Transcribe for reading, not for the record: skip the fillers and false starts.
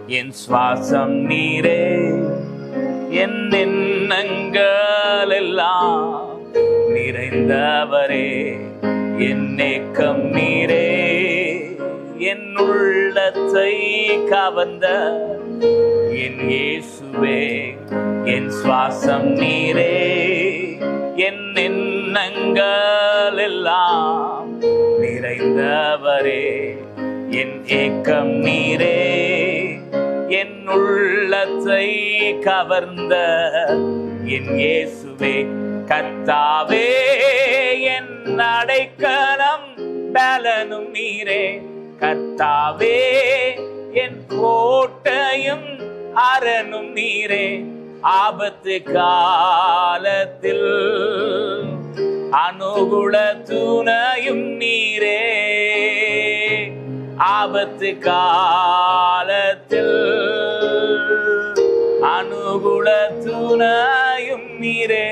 என் சுவாசம் நீரே, என் எண்ணங்கள் எல்லாம் நிறைந்தவரே, என் ஏக்கம் நீரே, என் உள்ளத்தை கவர்ந்த என் இயேசுவே, என் சுவாசம் நீரே, என் எண்ணங்கள் எல்லாம் நிறைந்தவரே, என் ஏக்கம் நீரே, என் உள்ளத்தை கவர்ந்த என் இயேசுவே. கர்த்தாவே என் அடைக்கலம் பலனும் நீரே, கர்த்தாவே என் கோட்டையும் அரணும் நீரே, ஆபத்து காலத்தில் அனுகூல துணையும் நீரே, ஆபத்து காலத்தில் அனுகூல துணையும் நீரே.